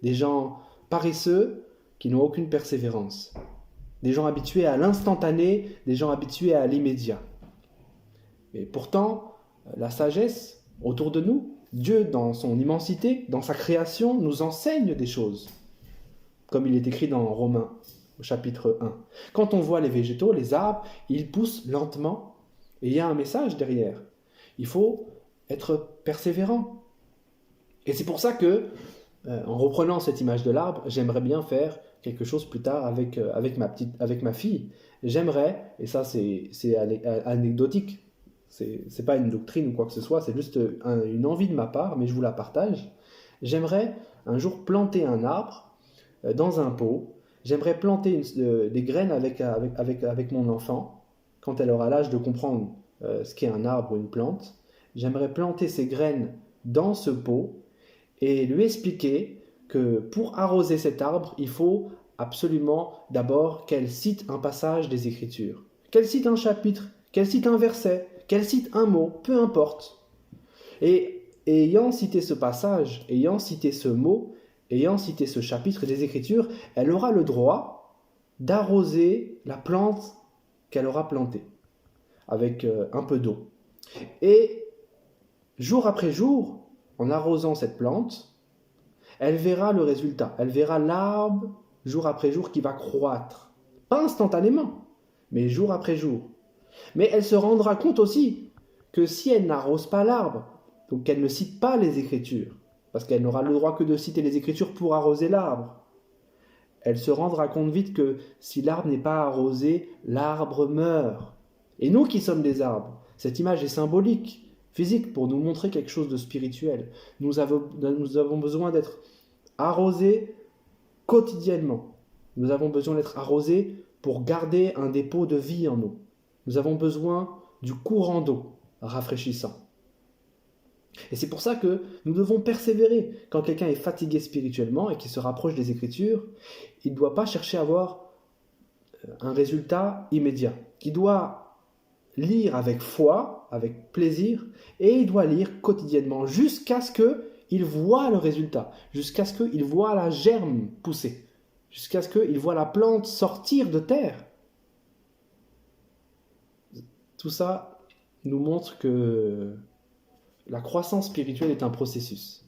Des gens paresseux qui n'ont aucune persévérance. Des gens habitués à l'instantané, des gens habitués à l'immédiat. Mais pourtant, la sagesse autour de nous, Dieu dans son immensité, dans sa création, nous enseigne des choses. Comme il est écrit dans Romains, au chapitre 1. Quand on voit les végétaux, les arbres, ils poussent lentement. Et il y a un message derrière. Il faut être persévérant. Et c'est pour ça que, en reprenant cette image de l'arbre, j'aimerais bien faire quelque chose plus tard avec ma fille. J'aimerais, et ça c'est anecdotique, c'est pas une doctrine ou quoi que ce soit, c'est juste une envie de ma part, mais je vous la partage. J'aimerais un jour planter un arbre dans un pot J'aimerais planter des graines avec mon enfant, quand elle aura l'âge de comprendre ce qu'est un arbre ou une plante. J'aimerais planter ces graines dans ce pot et lui expliquer que pour arroser cet arbre, il faut absolument d'abord qu'elle cite un passage des Écritures, qu'elle cite un chapitre, qu'elle cite un verset, qu'elle cite un mot, peu importe. Et ayant cité ce passage, ayant cité ce mot, ayant cité ce chapitre des Écritures, elle aura le droit d'arroser la plante qu'elle aura plantée avec un peu d'eau. Et jour après jour, en arrosant cette plante, elle verra le résultat. Elle verra l'arbre jour après jour qui va croître. Pas instantanément, mais jour après jour. Mais elle se rendra compte aussi que si elle n'arrose pas l'arbre, donc qu'elle ne cite pas les Écritures, parce qu'elle n'aura le droit que de citer les Écritures pour arroser l'arbre, elle se rendra compte vite que si l'arbre n'est pas arrosé, l'arbre meurt. Et nous qui sommes des arbres, cette image est symbolique, physique, pour nous montrer quelque chose de spirituel. Nous avons besoin d'être arrosés quotidiennement. Nous avons besoin d'être arrosés pour garder un dépôt de vie en nous. Nous avons besoin du courant d'eau rafraîchissant. Et c'est pour ça que nous devons persévérer. Quand quelqu'un est fatigué spirituellement et qu'il se rapproche des Écritures, il ne doit pas chercher à avoir un résultat immédiat. Il doit lire avec foi, avec plaisir, et il doit lire quotidiennement jusqu'à ce qu'il voit le résultat, jusqu'à ce qu'il voit la germe pousser, jusqu'à ce qu'il voit la plante sortir de terre. Tout ça nous montre que la croissance spirituelle est un processus.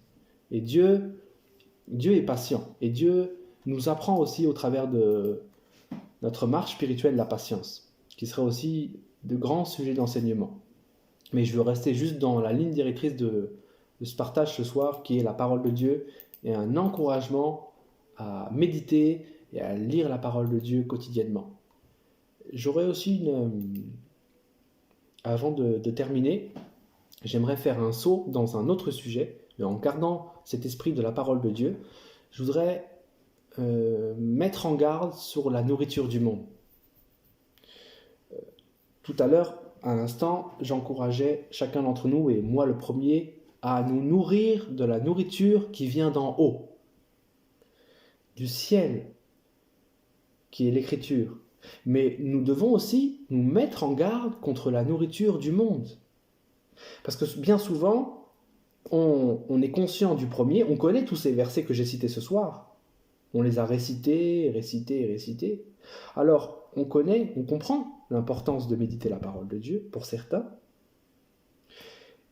Et Dieu est patient. Et Dieu nous apprend aussi au travers de notre marche spirituelle la patience, qui serait aussi de grands sujets d'enseignement. Mais je veux rester juste dans la ligne directrice de ce partage ce soir, qui est la parole de Dieu, et un encouragement à méditer et à lire la parole de Dieu quotidiennement. J'aurais aussi avant de terminer, j'aimerais faire un saut dans un autre sujet, mais en gardant cet esprit de la parole de Dieu. Je voudrais mettre en garde sur la nourriture du monde. Tout à l'heure, à l'instant, j'encourageais chacun d'entre nous, et moi le premier, à nous nourrir de la nourriture qui vient d'en haut, du ciel, qui est l'Écriture. Mais nous devons aussi nous mettre en garde contre la nourriture du monde. Parce que bien souvent, on est conscient du premier, on connaît tous ces versets que j'ai cités ce soir. On les a récités. Alors, on comprend l'importance de méditer la parole de Dieu, pour certains.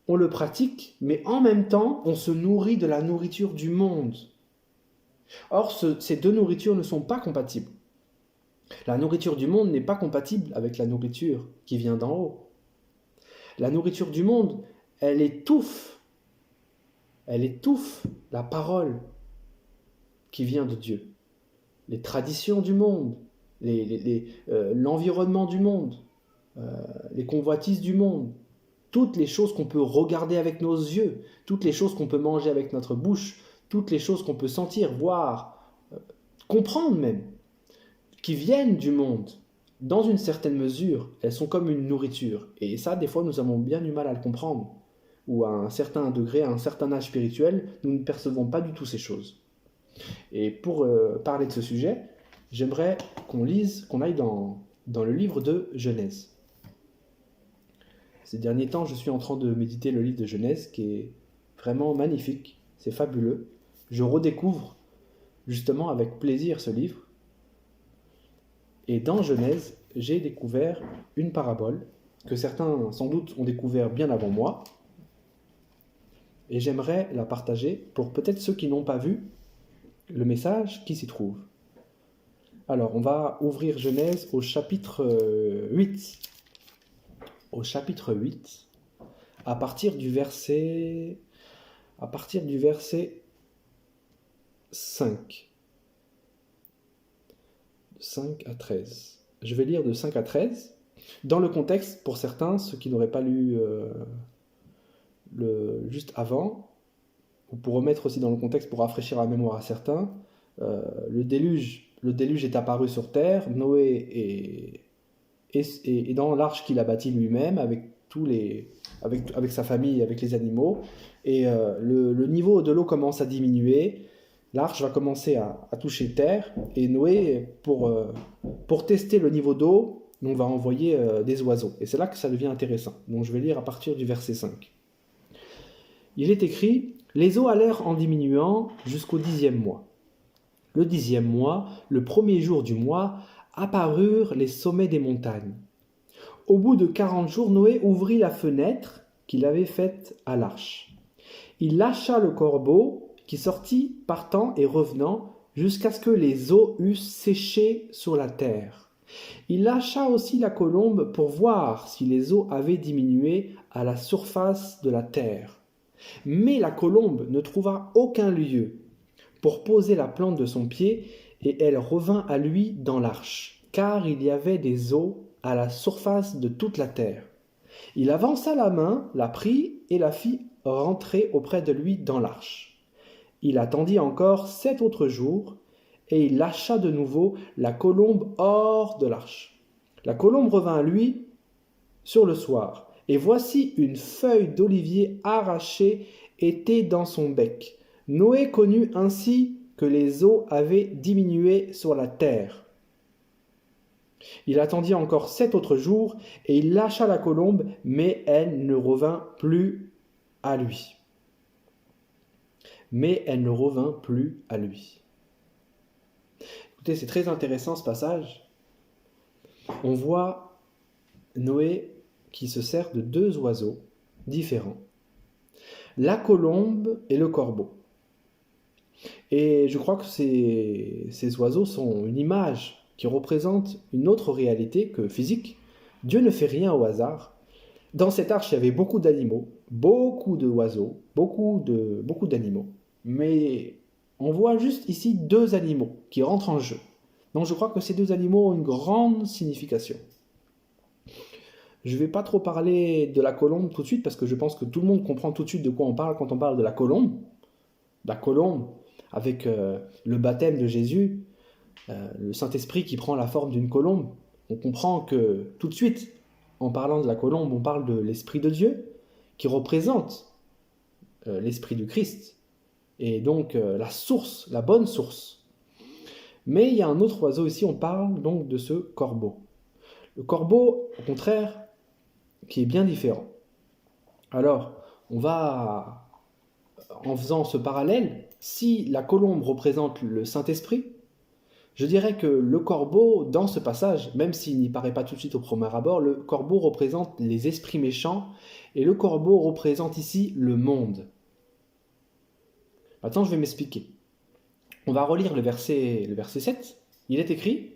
On le pratique, mais en même temps, on se nourrit de la nourriture du monde. Or, ces deux nourritures ne sont pas compatibles. La nourriture du monde n'est pas compatible avec la nourriture qui vient d'en haut. La nourriture du monde, elle étouffe la parole qui vient de Dieu. Les traditions du monde, l'environnement du monde, les convoitises du monde, toutes les choses qu'on peut regarder avec nos yeux, toutes les choses qu'on peut manger avec notre bouche, toutes les choses qu'on peut sentir, voir, comprendre même, qui viennent du monde, dans une certaine mesure, elles sont comme une nourriture. Et ça, des fois, nous avons bien du mal à le comprendre. Ou à un certain degré, à un certain âge spirituel, nous ne percevons pas du tout ces choses. Et pour parler de ce sujet, j'aimerais qu'on aille dans le livre de Genèse. Ces derniers temps, je suis en train de méditer le livre de Genèse, qui est vraiment magnifique, c'est fabuleux. Je redécouvre justement avec plaisir ce livre. Et dans Genèse, j'ai découvert une parabole que certains, sans doute, ont découvert bien avant moi. Et j'aimerais la partager pour peut-être ceux qui n'ont pas vu le message qui s'y trouve. Alors, on va ouvrir Genèse au chapitre 8. Au chapitre 8, à partir du verset 5. 5 à 13. Je vais lire de 5 à 13. Dans le contexte, pour certains, ceux qui n'auraient pas lu juste avant, ou pour remettre aussi dans le contexte, pour rafraîchir la mémoire à certains, le déluge le déluge est apparu sur terre, Noé est dans l'arche qu'il a bâtie lui-même avec sa famille, avec les animaux, et le niveau de l'eau commence à diminuer, l'arche va commencer à toucher terre, et Noé, pour tester le niveau d'eau, on va envoyer des oiseaux. Et c'est là que ça devient intéressant. Donc je vais lire à partir du verset 5. Il est écrit, « Les eaux allèrent en diminuant jusqu'au 10e mois. Le 10e mois, le premier jour du mois, apparurent les sommets des montagnes. Au bout de 40 jours, Noé ouvrit la fenêtre qu'il avait faite à l'arche. Il lâcha le corbeau qui sortit partant et revenant jusqu'à ce que les eaux eussent séché sur la terre. Il lâcha aussi la colombe pour voir si les eaux avaient diminué à la surface de la terre. Mais la colombe ne trouva aucun lieu pour poser la plante de son pied, et elle revint à lui dans l'arche, car il y avait des eaux à la surface de toute la terre. Il avança la main, la prit et la fit rentrer auprès de lui dans l'arche. Il attendit encore 7 autres jours, et il lâcha de nouveau la colombe hors de l'arche. La colombe revint à lui sur le soir, et voici une feuille d'olivier arrachée était dans son bec. Noé connut ainsi que les eaux avaient diminué sur la terre. Il attendit encore 7 autres jours, et il lâcha la colombe, mais elle ne revint plus à lui. Écoutez, c'est très intéressant ce passage. On voit Noé qui se sert de 2 oiseaux différents, la colombe et le corbeau. Et je crois que ces oiseaux sont une image qui représente une autre réalité que physique. Dieu ne fait rien au hasard. Dans cette arche, il y avait beaucoup d'animaux, beaucoup d'oiseaux, beaucoup d'animaux. Mais on voit juste ici 2 animaux qui rentrent en jeu. Donc je crois que ces 2 animaux ont une grande signification. Je ne vais pas trop parler de la colombe tout de suite, parce que je pense que tout le monde comprend tout de suite de quoi on parle quand on parle de la colombe. La colombe, avec le baptême de Jésus, le Saint-Esprit qui prend la forme d'une colombe. On comprend que tout de suite, en parlant de la colombe, on parle de l'Esprit de Dieu, qui représente l'Esprit du Christ, et donc la source, la bonne source. Mais il y a un autre oiseau ici, on parle donc de ce corbeau. Le corbeau, au contraire, qui est bien différent. Alors, on va, en faisant ce parallèle, si la colombe représente le Saint-Esprit, je dirais que le corbeau, dans ce passage, même s'il n'y paraît pas tout de suite au premier abord, le corbeau représente les esprits méchants, et le corbeau représente ici le monde. Maintenant, je vais m'expliquer. On va relire le verset 7. Il est écrit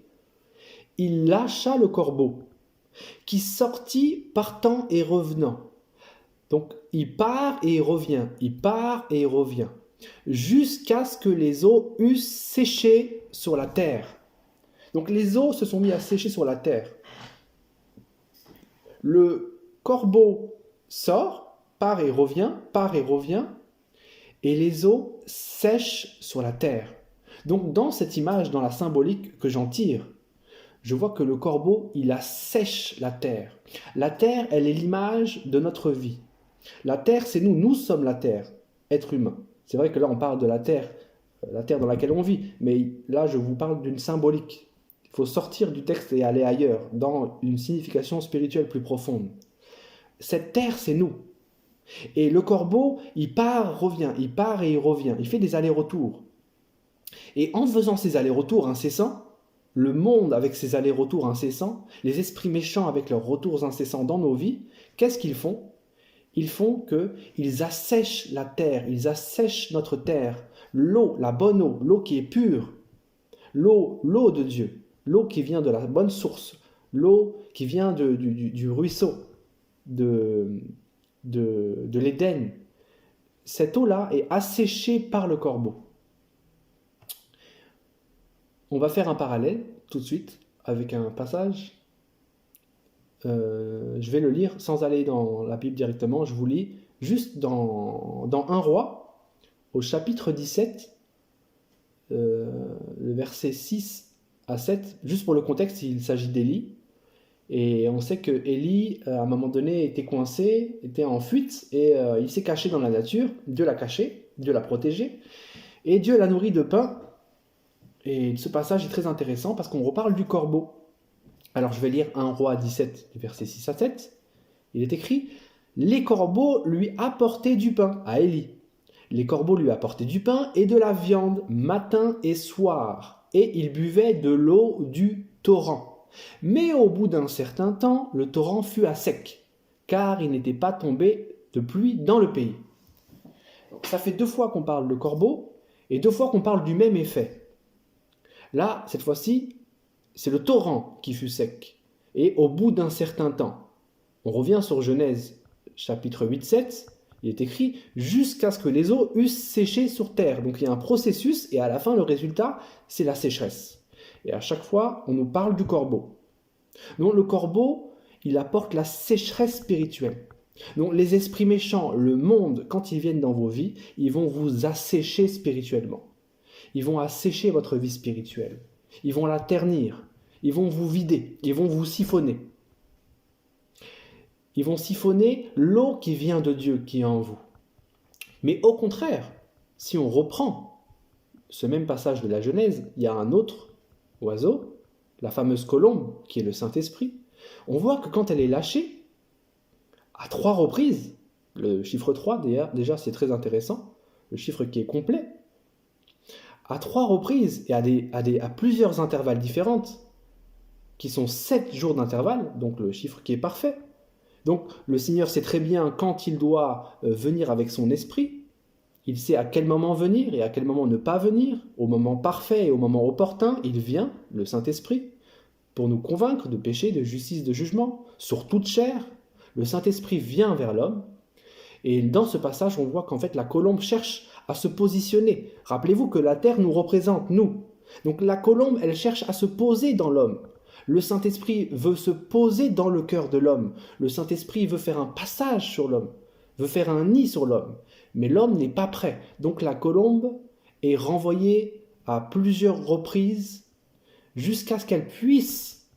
« Il lâcha le corbeau, qui sortit partant et revenant. » Donc, il part et il revient, jusqu'à ce que les eaux eussent séché sur la terre. Donc, les eaux se sont mis à sécher sur la terre. Le corbeau sort, part et revient, et les eaux sèchent sur la terre. Donc, dans cette image, dans la symbolique que j'en tire, je vois que le corbeau, il assèche la terre. La terre, elle est l'image de notre vie. La terre, c'est nous. Nous sommes la terre, être humain. C'est vrai que là, on parle de la terre dans laquelle on vit. Mais là, je vous parle d'une symbolique. Il faut sortir du texte et aller ailleurs, dans une signification spirituelle plus profonde. Cette terre, c'est nous. Et le corbeau, il part, revient, il part et il revient. Il fait des allers-retours. Et en faisant ces allers-retours incessants, le monde avec ses allers-retours incessants, les esprits méchants avec leurs retours incessants dans nos vies, qu'est-ce qu'ils font ? Ils font qu'ils assèchent la terre, ils assèchent notre terre, l'eau, la bonne eau, l'eau qui est pure, l'eau de Dieu, l'eau qui vient de la bonne source, l'eau qui vient du ruisseau, de l'Éden. Cette eau-là est asséchée par le corbeau. On va faire un parallèle tout de suite avec un passage. Je vais le lire sans aller dans la Bible directement. Je vous lis juste dans 1 Roi, au chapitre 17, le verset 6 à 7. Juste pour le contexte, il s'agit d'Élie. Et on sait que Élie, à un moment donné, était coincé, était en fuite, et il s'est caché dans la nature. Dieu l'a caché, Dieu l'a protégé, et Dieu l'a nourri de pain. Et ce passage est très intéressant parce qu'on reparle du corbeau. Alors je vais lire 1 Roi 17, du verset 6 à 7. Il est écrit « Les corbeaux lui apportaient du pain » à Élie. Les corbeaux lui apportaient du pain et de la viande matin et soir, et il buvait de l'eau du torrent. Mais au bout d'un certain temps, le torrent fut à sec, car il n'était pas tombé de pluie dans le pays. Donc, ça fait 2 fois qu'on parle de corbeau, et 2 fois qu'on parle du même effet. Là, cette fois-ci, c'est le torrent qui fut sec, et au bout d'un certain temps. On revient sur Genèse, chapitre 8-7, il est écrit « jusqu'à ce que les eaux eussent séché sur terre ». Donc il y a un processus, et à la fin, le résultat, c'est la sécheresse. Et à chaque fois, on nous parle du corbeau. Donc le corbeau, il apporte la sécheresse spirituelle. Donc les esprits méchants, le monde, quand ils viennent dans vos vies, ils vont vous assécher spirituellement. Ils vont assécher votre vie spirituelle. Ils vont la ternir. Ils vont vous vider. Ils vont vous siphonner. Ils vont siphonner l'eau qui vient de Dieu, qui est en vous. Mais au contraire, si on reprend ce même passage de la Genèse, il y a un autre oiseau, la fameuse colombe, qui est le Saint-Esprit. On voit que quand elle est lâchée, à 3 reprises, le chiffre 3, déjà c'est très intéressant, le chiffre qui est complet, à 3 reprises et à plusieurs intervalles différentes, qui sont 7 jours d'intervalle, donc le chiffre qui est parfait. Donc le Seigneur sait très bien quand il doit venir avec son esprit, il sait à quel moment venir et à quel moment ne pas venir, au moment parfait et au moment opportun, il vient, le Saint-Esprit, pour nous convaincre de péché, de justice, de jugement, sur toute chair. Le Saint-Esprit vient vers l'homme, et dans ce passage, on voit qu'en fait la colombe cherche à se positionner. Rappelez-vous que la terre nous représente, nous. Donc la colombe, elle cherche à se poser dans l'homme. Le Saint-Esprit veut se poser dans le cœur de l'homme. Le Saint-Esprit veut faire un passage sur l'homme, veut faire un nid sur l'homme. Mais l'homme n'est pas prêt. Donc la colombe est renvoyée à plusieurs reprises jusqu'à ce qu'elle puisse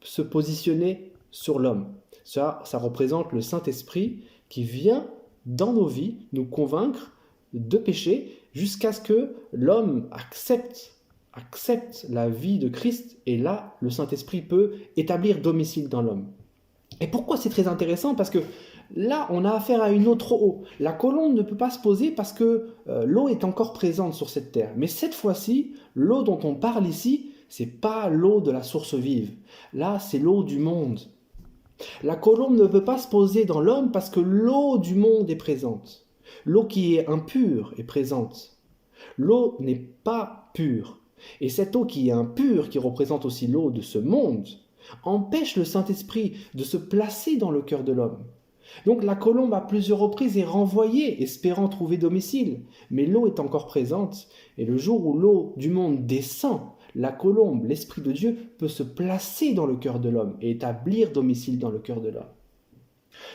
se positionner sur l'homme. Ça représente le Saint-Esprit qui vient dans nos vies nous convaincre de péché jusqu'à ce que l'homme accepte la vie de Christ, et là, le Saint-Esprit peut établir domicile dans l'homme. Et pourquoi c'est très intéressant? Parce que là, on a affaire à une autre eau. La colombe ne peut pas se poser parce que l'eau est encore présente sur cette terre. Mais cette fois-ci, l'eau dont on parle ici, c'est pas l'eau de la source vive. Là, c'est l'eau du monde. La colombe ne peut pas se poser dans l'homme parce que l'eau du monde est présente. L'eau qui est impure est présente. L'eau n'est pas pure. Et cette eau qui est impure, qui représente aussi l'eau de ce monde, empêche le Saint-Esprit de se placer dans le cœur de l'homme. Donc la colombe à plusieurs reprises est renvoyée, espérant trouver domicile. Mais l'eau est encore présente, et le jour où l'eau du monde descend, la colombe, l'Esprit de Dieu, peut se placer dans le cœur de l'homme et établir domicile dans le cœur de l'homme.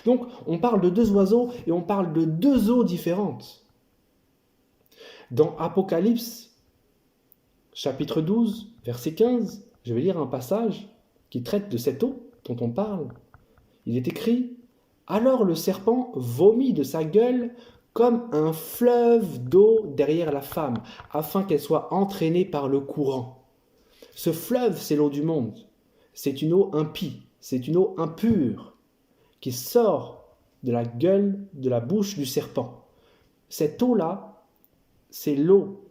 Donc on parle de 2 oiseaux et on parle de 2 eaux différentes. Dans Apocalypse, chapitre 12, verset 15, je vais lire un passage qui traite de cette eau dont on parle. Il est écrit « Alors le serpent vomit de sa gueule comme un fleuve d'eau derrière la femme, afin qu'elle soit entraînée par le courant. » Ce fleuve, c'est l'eau du monde. C'est une eau impie, c'est une eau impure qui sort de la gueule, de la bouche du serpent. Cette eau-là, c'est l'eau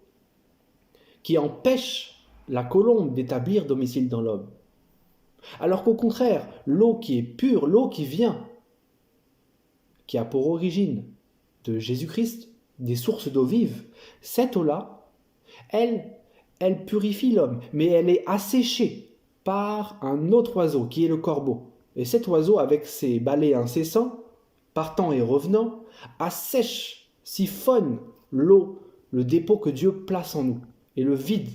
qui empêche la colombe d'établir domicile dans l'homme. Alors qu'au contraire, l'eau qui est pure, l'eau qui vient, qui a pour origine de Jésus-Christ, des sources d'eau vive, cette eau-là, elle purifie l'homme, mais elle est asséchée par un autre oiseau qui est le corbeau. Et cet oiseau, avec ses balais incessants, partant et revenant, assèche, siphonne l'eau, le dépôt que Dieu place en nous, et le vide.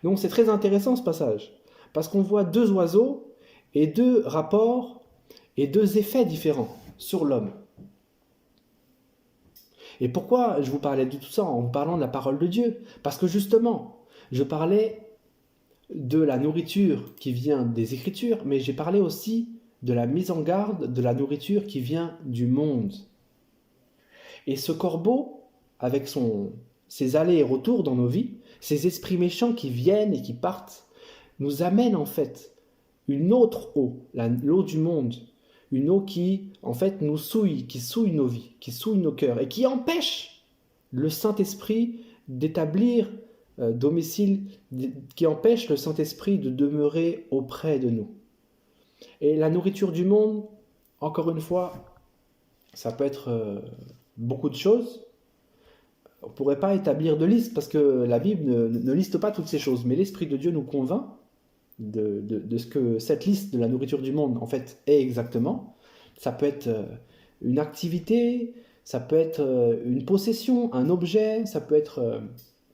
Donc c'est très intéressant ce passage, parce qu'on voit 2 oiseaux et 2 rapports et 2 effets différents sur l'homme. Et pourquoi je vous parlais de tout ça en vous parlant de la parole de Dieu? Parce que justement, Je parlais de la nourriture qui vient des Écritures, mais j'ai parlé aussi de la mise en garde de la nourriture qui vient du monde. Et ce corbeau, avec ses allers et retours dans nos vies, ces esprits méchants qui viennent et qui partent, nous amènent en fait une autre eau, l'eau du monde, une eau qui en fait nous souille, qui souille nos vies, qui souille nos cœurs et qui empêche le Saint-Esprit d'établir domicile, qui empêche le Saint-Esprit de demeurer auprès de nous. Et la nourriture du monde, encore une fois, ça peut être beaucoup de choses. On ne pourrait pas établir de liste parce que la Bible ne liste pas toutes ces choses, mais l'Esprit de Dieu nous convainc de ce que cette liste de la nourriture du monde en fait est exactement. Ça peut être une activité, ça peut être une possession, un objet, ça peut être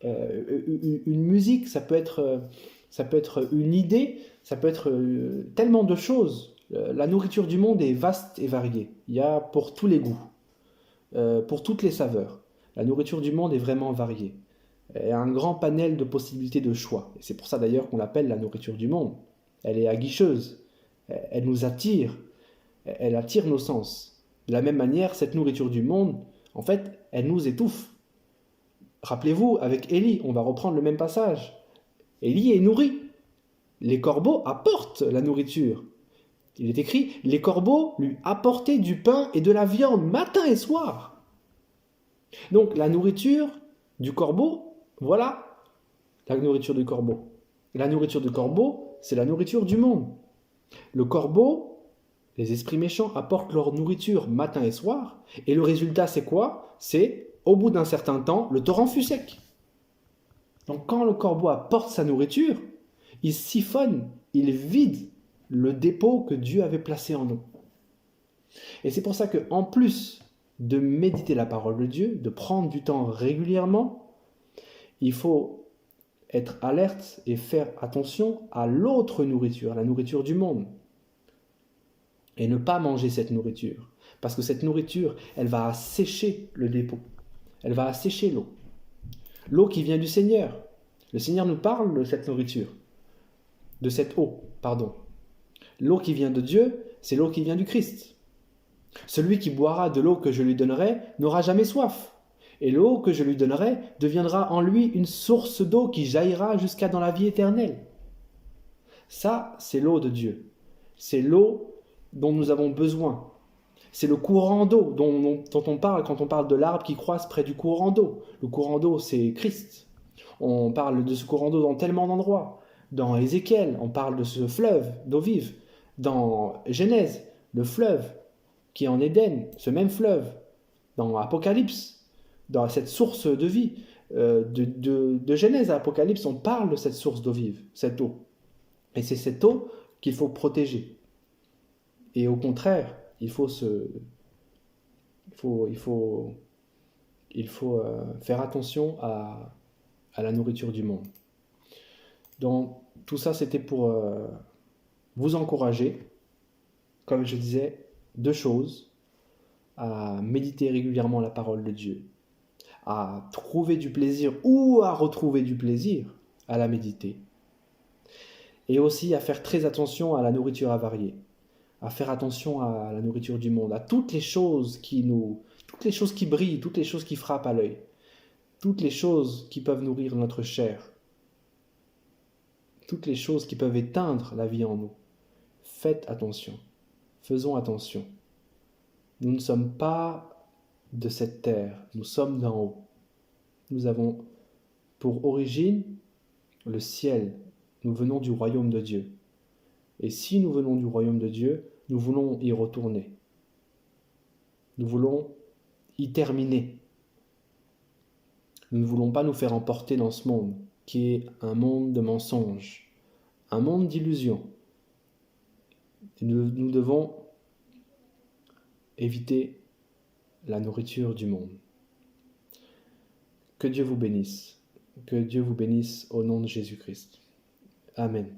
une musique, ça peut être une idée, ça peut être tellement de choses. La nourriture du monde est vaste et variée. Il y a pour tous les goûts, pour toutes les saveurs. La nourriture du monde est vraiment variée. Il y a un grand panel de possibilités de choix. Et c'est pour ça d'ailleurs qu'on l'appelle la nourriture du monde. Elle est aguicheuse, elle nous attire, elle attire nos sens. De la même manière, cette nourriture du monde, en fait, elle nous étouffe. Rappelez-vous, avec Élie, on va reprendre le même passage. Élie est nourri. Les corbeaux apportent la nourriture. Il est écrit, les corbeaux lui apportaient du pain et de la viande matin et soir. Donc la nourriture du corbeau, voilà la nourriture du corbeau. La nourriture du corbeau, c'est la nourriture du monde. Le corbeau, les esprits méchants apportent leur nourriture matin et soir, et le résultat c'est quoi? C'est, au bout d'un certain temps, le torrent fut sec. Donc quand le corbeau apporte sa nourriture, il siphonne, il vide le dépôt que Dieu avait placé en nous. Et c'est pour ça qu'en plus de méditer la parole de Dieu, de prendre du temps régulièrement, il faut être alerte et faire attention à l'autre nourriture, à la nourriture du monde. Et ne pas manger cette nourriture. Parce que cette nourriture, elle va assécher le dépôt. Elle va assécher l'eau. L'eau qui vient du Seigneur. Le Seigneur nous parle de cette nourriture. De cette eau, pardon. L'eau qui vient de Dieu, c'est l'eau qui vient du Christ. Celui qui boira de l'eau que je lui donnerai n'aura jamais soif. Et l'eau que je lui donnerai deviendra en lui une source d'eau qui jaillira jusqu'à dans la vie éternelle. Ça, c'est l'eau de Dieu. C'est l'eau dont nous avons besoin. C'est le courant d'eau dont on parle quand on parle de l'arbre qui croît près du courant d'eau. Le courant d'eau, c'est Christ. On parle de ce courant d'eau dans tellement d'endroits. Dans Ézéchiel, on parle de ce fleuve d'eau vive. Dans Genèse, le fleuve qui est en Éden, ce même fleuve. Dans Apocalypse, dans cette source de vie. De Genèse à Apocalypse, on parle de cette source d'eau vive, cette eau. Et c'est cette eau qu'il faut protéger. Et au contraire, il faut faire attention à la nourriture du monde. Donc, tout ça, c'était pour vous encourager, comme je disais, 2 choses, à méditer régulièrement la parole de Dieu, à trouver du plaisir ou à retrouver du plaisir à la méditer, et aussi à faire très attention à la nourriture avariée, à faire attention à la nourriture du monde, à toutes les choses qui brillent, toutes les choses qui frappent à l'œil, toutes les choses qui peuvent nourrir notre chair, toutes les choses qui peuvent éteindre la vie en nous. Faites attention, faisons attention. Nous ne sommes pas de cette terre, nous sommes d'en haut. Nous avons pour origine le ciel, nous venons du royaume de Dieu. Et si nous venons du royaume de Dieu, nous voulons y retourner. Nous voulons y terminer. Nous ne voulons pas nous faire emporter dans ce monde, qui est un monde de mensonges, un monde d'illusions. Nous devons éviter la nourriture du monde. Que Dieu vous bénisse. Que Dieu vous bénisse au nom de Jésus-Christ. Amen.